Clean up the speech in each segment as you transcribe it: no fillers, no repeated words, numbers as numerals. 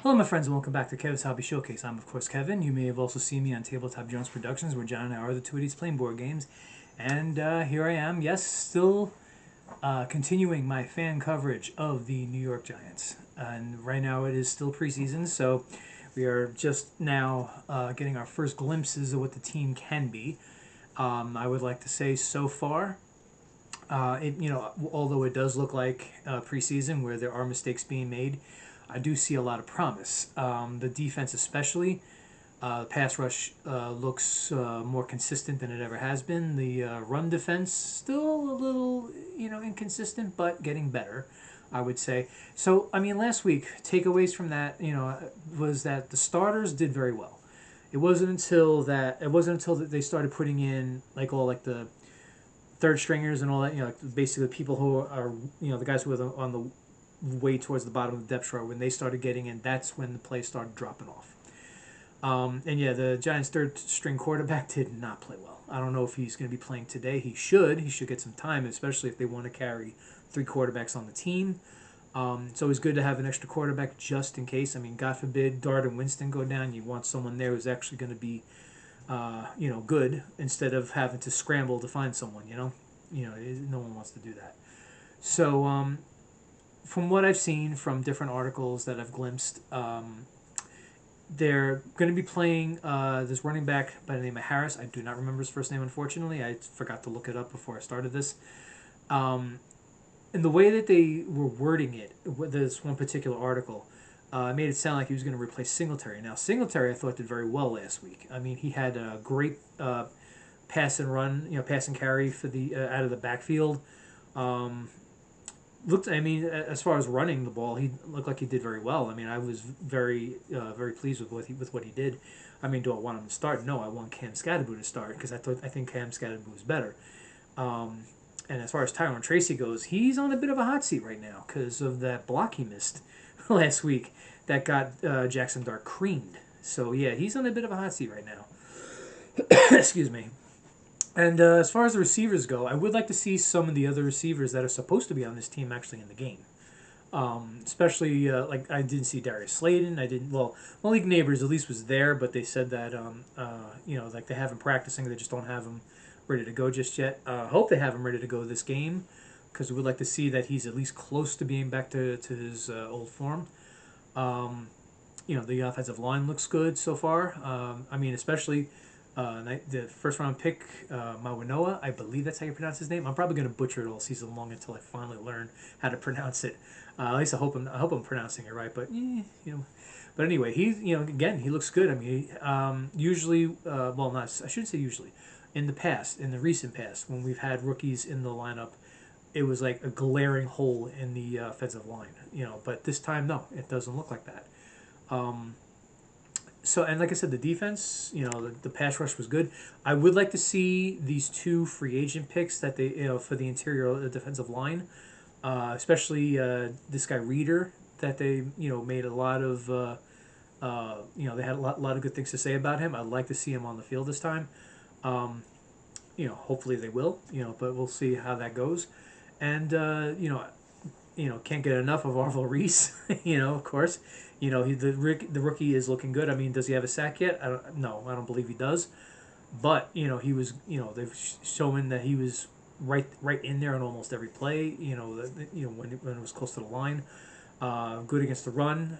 Hello, my friends, and welcome back to Kevin's Hobby Showcase. I'm, of course, Kevin. You may have also seen me on Tabletop Jones Productions, where John and I are the two idiots playing board games. And here I am, yes, still continuing my fan coverage of the New York Giants. And right now it is still preseason, so we are just now getting our first glimpses of what the team can be. I would like to say so far, although it does look like preseason where there are mistakes being made, I do see a lot of promise. The defense, especially, the pass rush looks more consistent than it ever has been. The run defense still a little, inconsistent, but getting better, I would say. So, I mean, last week takeaways from that, was that the starters did very well. It wasn't until that they started putting in like the third stringers and all that, like basically people who are, the guys who are on the way towards the bottom of the depth chart, when they started getting in, that's when the play started dropping off. And yeah, the Giants' third string quarterback did not play well. I don't know if he's going to be playing today. He should. He should get some time, especially if they want to carry three quarterbacks on the team. It's always good to have an extra quarterback just in case. I mean, God forbid Dart and Winston go down. You want someone there who's actually going to be, good instead of having to scramble to find someone. No one wants to do that. So, from what I've seen from different articles that I've glimpsed, they're going to be playing this running back by the name of Harris. I do not remember his first name, unfortunately. I forgot to look it up before I started this. And the way that they were wording it, with this one particular article, made it sound like he was going to replace Singletary. Now, Singletary, I thought, did very well last week. I mean, he had a great pass and run, pass and carry for the out of the backfield. As far as running the ball, he looked like he did very well. I mean, I was very pleased with what he did. I mean, do I want him to start? No, I want Cam Scadaboo to start because I think Cam Scadaboo is better. And as far as Tyron Tracy goes, he's on a bit of a hot seat right now because of that block he missed last week that got Jackson Dart creamed. So yeah, he's on a bit of a hot seat right now. Excuse me. And as far as the receivers go, I would like to see some of the other receivers that are supposed to be on this team actually in the game. Especially, like, I didn't see Darius Slayton. Malik Neighbors at least was there, but they said that, like they have him practicing. They just don't have him ready to go just yet. I hope they have him ready to go this game because we would like to see that he's at least close to being back to his old form. The offensive line looks good so far. Especially the first round pick, Mawanoa, I believe that's how you pronounce his name. I'm probably going to butcher it all season long until I finally learn how to pronounce it. At least I hope I'm pronouncing it right. But But anyway, again, he looks good. I mean, usually, I shouldn't say usually. In the recent past, when we've had rookies in the lineup, it was like a glaring hole in the offensive line. But this time, no, it doesn't look like that. And like I said, the defense, the pass rush was good. I would like to see these two free agent picks that they, for the interior defensive line, especially this guy Reeder, that they, made a lot of, they had a lot of good things to say about him. I'd like to see him on the field this time. Hopefully they will, but we'll see how that goes. And, can't get enough of Arvil Reese, of course. The rookie is looking good. I mean, does he have a sack yet? No, I don't believe he does. But, he was, they've shown that he was right in there on almost every play, when it was close to the line. Good against the run.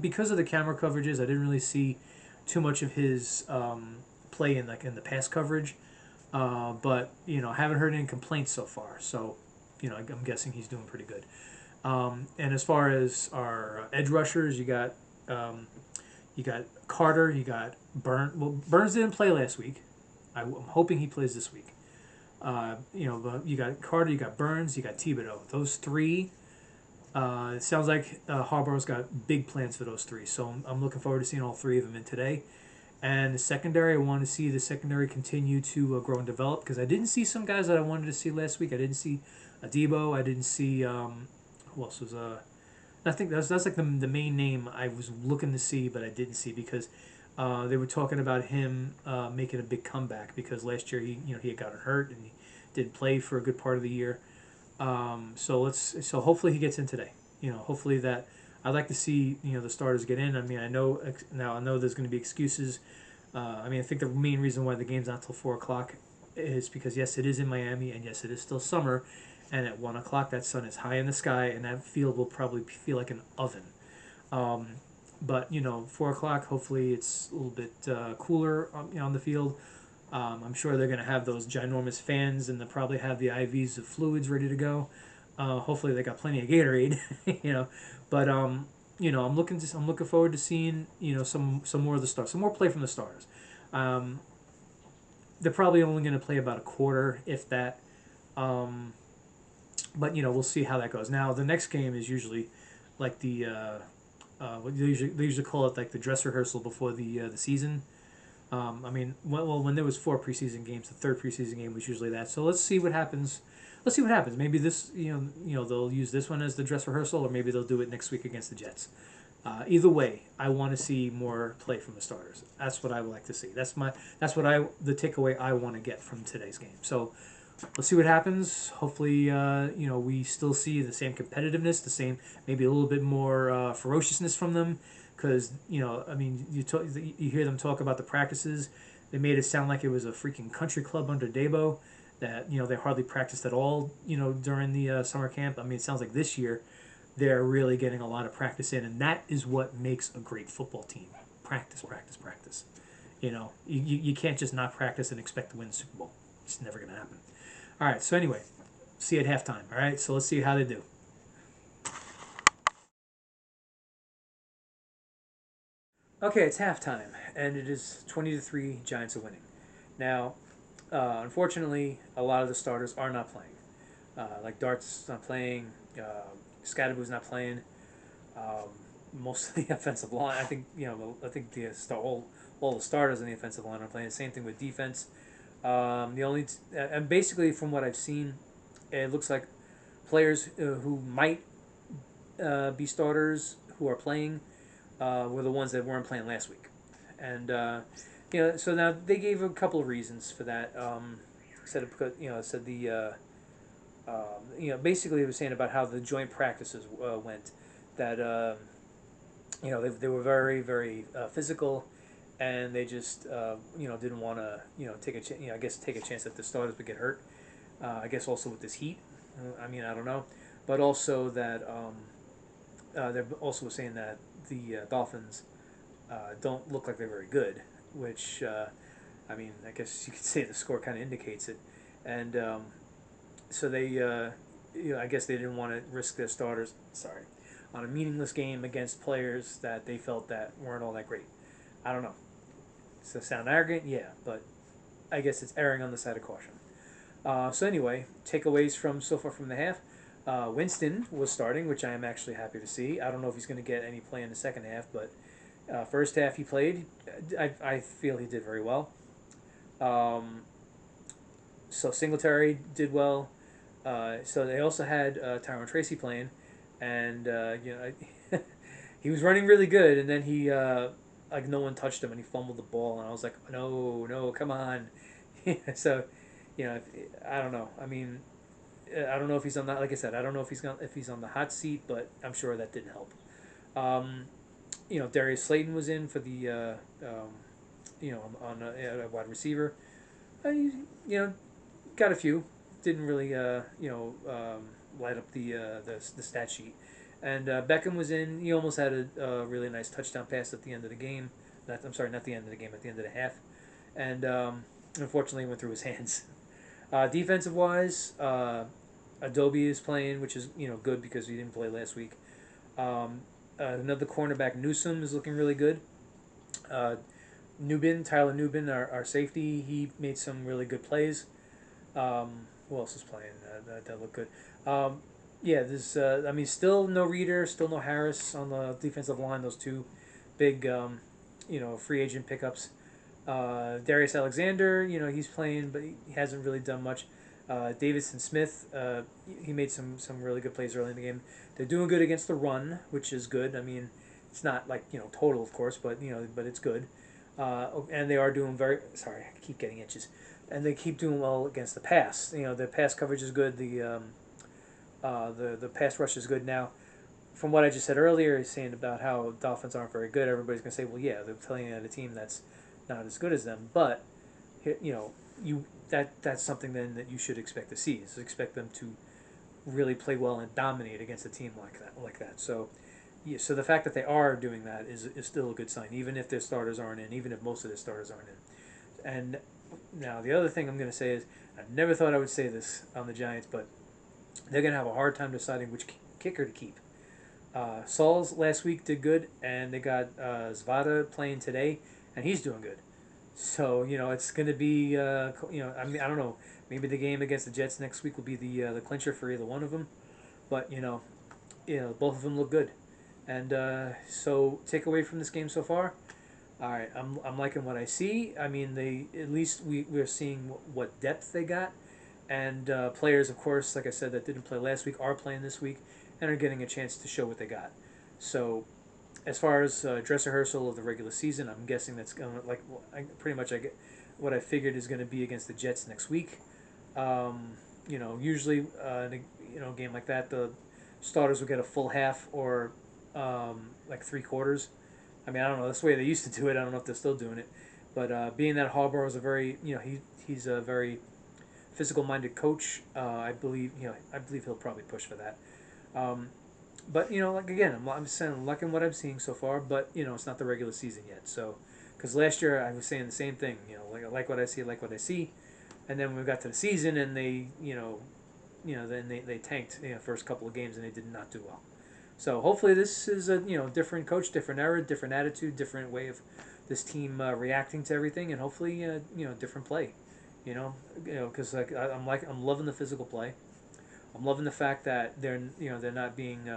Because of the camera coverages, I didn't really see too much of his play in the pass coverage. But, I haven't heard any complaints so far. So, I'm guessing he's doing pretty good. And as far as our edge rushers, you got Carter, you got Burns. Well, Burns didn't play last week. I'm hoping he plays this week. But you got Carter, you got Burns, you got Thibodeau. Those three. It sounds like Harbaugh's got big plans for those three. So I'm looking forward to seeing all three of them in today. And the secondary, I want to see the secondary continue to grow and develop because I didn't see some guys that I wanted to see last week. I didn't see Adebo. I didn't see who else was I think that's like the main name I was looking to see, but I didn't see because they were talking about him making a big comeback because last year he had gotten hurt and he didn't play for a good part of the year. So hopefully he gets in today. Hopefully that I'd like to see the starters get in. I mean, I know there's going to be excuses. I mean, I think the main reason why the game's not till 4 o'clock is because yes, it is in Miami, and yes, it is still summer, and at 1 o'clock that sun is high in the sky, and that field will probably feel like an oven. Um, but 4 o'clock, hopefully it's a little bit cooler on the field. I'm sure they're going to have those ginormous fans, and they'll probably have the IVs of fluids ready to go. Hopefully they got plenty of Gatorade, But I'm looking forward to seeing some more of the stars, some more play from the stars. Um, they're probably only going to play about a quarter, if that. Um, but we'll see how that goes. Now the next game is usually like they usually call it like the dress rehearsal before the season. I mean, when there was 4 preseason games, the third preseason game was usually that. So let's see what happens. Let's see what happens. Maybe this, they'll use this one as the dress rehearsal, or maybe they'll do it next week against the Jets. Either way, I want to see more play from the starters. That's what I would like to see. The takeaway I want to get from today's game. So let's see what happens. Hopefully, we still see the same competitiveness, the same maybe a little bit more ferociousness from them. Because I mean, you hear them talk about the practices. They made it sound like it was a freaking country club under Dabo. That they hardly practiced at all. During the summer camp. I mean, it sounds like this year they're really getting a lot of practice in, and that is what makes a great football team. Practice, practice, practice. You can't just not practice and expect to win the Super Bowl. It's never going to happen. All right, so anyway, see you at halftime. All right, so let's see how they do. Okay, it's halftime, and it is 20-3. Giants are winning. Now, unfortunately, a lot of the starters are not playing. Like Dart's not playing. Scadaboo's not playing. Um, Most of the offensive line, I think all the starters in the offensive line are playing. Same thing with defense. The only and basically from what I've seen, it looks like players who might be starters who are playing were the ones that weren't playing last week, and so now they gave a couple of reasons for that. Said basically it was saying about how the joint practices went, that they were very very physical, and they just didn't want to take I guess take a chance that the starters would get hurt. I guess also with this heat. I mean, I don't know, but also that they're also saying that the Dolphins don't look like they're very good, which I mean, I guess you could say the score kind of indicates it, and so they I guess they didn't want to risk their starters. Sorry, on a meaningless game against players that they felt that weren't all that great. I don't know. Does that sound arrogant? Yeah, but I guess it's erring on the side of caution. So anyway, takeaways from so far from the half. Winston was starting, which I am actually happy to see. I don't know if he's going to get any play in the second half, but first half he played. I feel he did very well. Um, so Singletary did well. So they also had Tyrone Tracy playing, and he was running really good, and then he like no one touched him, and he fumbled the ball, and I was like, no, no, come on. So, I don't know. I mean, I don't know if he's on that. Like I said, I don't know if he's on the hot seat, but I'm sure that didn't help. Um, Darius Slayton was in for the on a wide receiver. He, got a few. Didn't really light up the stat sheet. And Beckham was in. He almost had a really nice touchdown pass at the end of the game. I'm sorry, not the end of the game. At the end of the half, and unfortunately, it went through his hands. Defensive wise, Adobe is playing, which is good because he didn't play last week. Another cornerback, Newsome, is looking really good. Uh, Tyler Nubin, our safety, he made some really good plays. Who else is playing? That looked good. Yeah, there's. I mean, still no Reader, still no Harris on the defensive line. Those two big, free agent pickups. Darius Alexander, he's playing, but he hasn't really done much. Davidson Smith, he made some really good plays early in the game. They're doing good against the run, which is good. I mean, it's not like total, of course, but but it's good. And they are doing very. Sorry, I keep getting itches. And they keep doing well against the pass. The pass coverage is good. The pass rush is good now. from what I just said earlier, is saying about how Dolphins aren't very good. Everybody's gonna say, well, yeah, they're playing at a team that's not as good as them, but you know, that's something then that you should expect to see. Is expect them to really play well and dominate against a team like that. So, yeah, so the fact that they are doing that is still a good sign, even if their starters aren't in, even if most of their starters aren't in. And now the other thing I'm going to say is I never thought I would say this on the Giants, but they're going to have a hard time deciding which kicker to keep. Sauls last week did good, and they got Zvada playing today, and he's doing good. So it's going to be I mean I don't know, maybe the game against the Jets next week will be the clincher for either one of them, but both of them look good, and so take away from this game so far. All right, I'm liking what I see. I mean they at least we're seeing what depth they got, and players of course like I said that didn't play last week are playing this week, and are getting a chance to show what they got. So as far as dress rehearsal of the regular season, I'm guessing that's going to pretty much I get what I figured is going to be against the Jets next week. Usually in a game like that, the starters will get a full half or like 3 quarters. I mean, I don't know. That's the way they used to do it. I don't know if they're still doing it, but being that Harbaugh is a very he's a very physical minded coach. I believe he'll probably push for that. Um, but like again, I'm saying I'm liking what I'm seeing so far. But it's not the regular season yet. So, because last year I was saying the same thing. Like I like what I see, I like what I see, and then when we got to the season and they, then they tanked first couple of games and they did not do well. So hopefully this is a different coach, different era, different attitude, different way of this team reacting to everything, and hopefully different play. Because I'm loving the physical play. I'm loving the fact that they're not being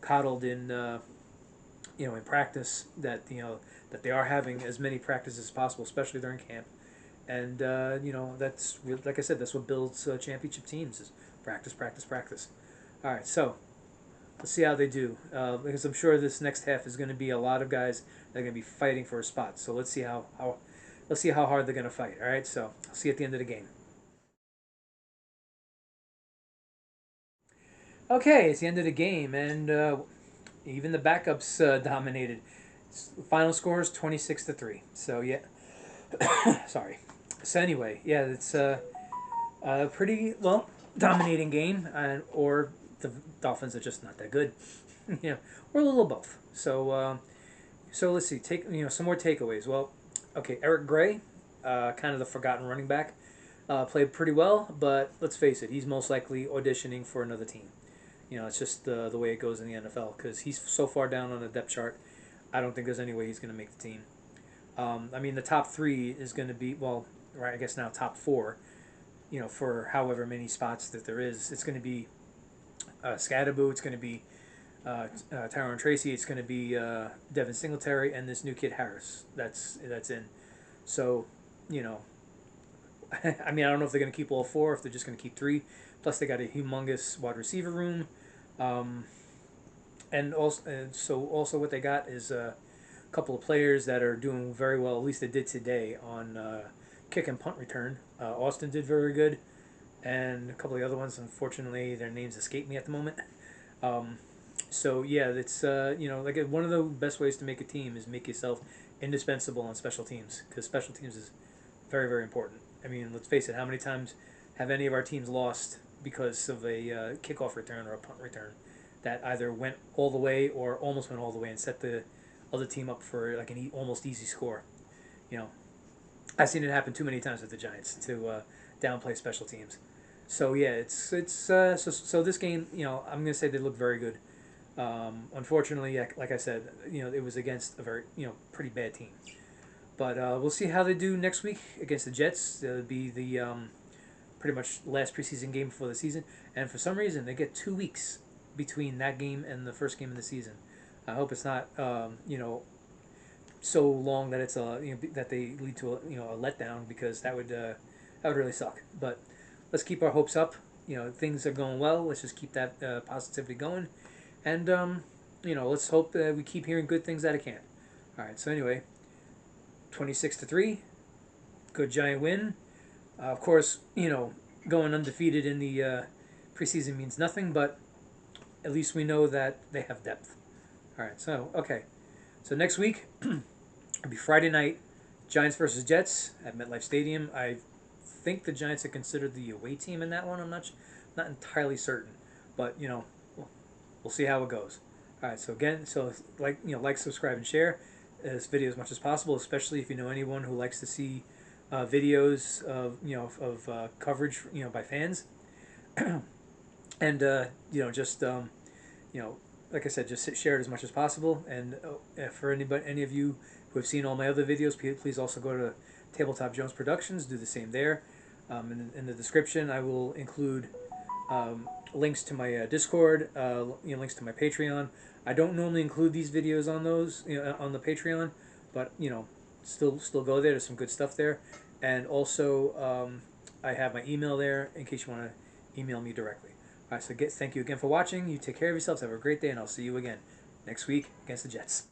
coddled in practice. That they are having as many practices as possible, especially during camp. And that's like I said, that's what builds championship teams is practice, practice, practice. All right, so let's see how they do because I'm sure this next half is going to be a lot of guys that are going to be fighting for a spot. So let's see how hard they're going to fight. All right, so I'll see you at the end of the game. Okay, it's the end of the game, and even the backups dominated. The final score is 26-3. So yeah, sorry. So anyway, yeah, it's a pretty well dominating game, or the Dolphins are just not that good, or a little of both. So let's see. Take some more takeaways. Well, okay, Eric Gray, kind of the forgotten running back, played pretty well, but let's face it, he's most likely auditioning for another team. It's just the way it goes in the NFL because he's so far down on the depth chart. I don't think there's any way he's going to make the team. I mean, the top three is going to be, well, right, I guess now top four, for however many spots that there is. It's going to be Scadaboo, it's going to be Tyrone Tracy, it's going to be Devin Singletary, and this new kid Harris. That's in. So, you know, I mean, I don't know if they're going to keep all four, if they're just going to keep three. Plus, they got a humongous wide receiver room. Um, and also what they got is a couple of players that are doing very well. At least they did today on kick and punt return. Austin did very good, and a couple of the other ones. Unfortunately, their names escape me at the moment. Um, so yeah, it's like one of the best ways to make a team is make yourself indispensable on special teams because special teams is very very important. I mean, let's face it. How many times have any of our teams lost because of a kickoff return or a punt return that either went all the way or almost went all the way and set the other team up for like an almost easy score? You know, I've seen it happen too many times with the Giants to downplay special teams. So yeah, so this game, I'm gonna say they look very good. Unfortunately, like I said, it was against a very pretty bad team. But we'll see how they do next week against the Jets. It'll be the pretty much last preseason game before the season, and for some reason they get 2 weeks between that game and the first game of the season. I hope it's not so long that it's that they lead to a letdown because that would really suck. But let's keep our hopes up. Things are going well. Let's just keep that positivity going, and let's hope that we keep hearing good things out of camp. All right. So anyway, 26-3, good giant win. Of course, going undefeated in the preseason means nothing, but at least we know that they have depth. All right, so okay, so next week it'll be Friday night, Giants versus Jets at MetLife Stadium. I think the Giants are considered the away team in that one. I'm not entirely certain, but we'll see how it goes. All right, so again, so like, subscribe, and share this video as much as possible, especially if you know anyone who likes to see videos of coverage by fans, and just like I said, just share it as much as possible. And for any of you who have seen all my other videos, please also go to Tabletop Jones Productions. Do the same there. In the description, I will include links to my Discord, links to my Patreon. I don't normally include these videos on those, on the Patreon, but still go there. There's some good stuff there, and also I have my email there in case you want to email me directly. All right, so thank you again for watching. You take care of yourselves. Have a great day, and I'll see you again next week against the Jets.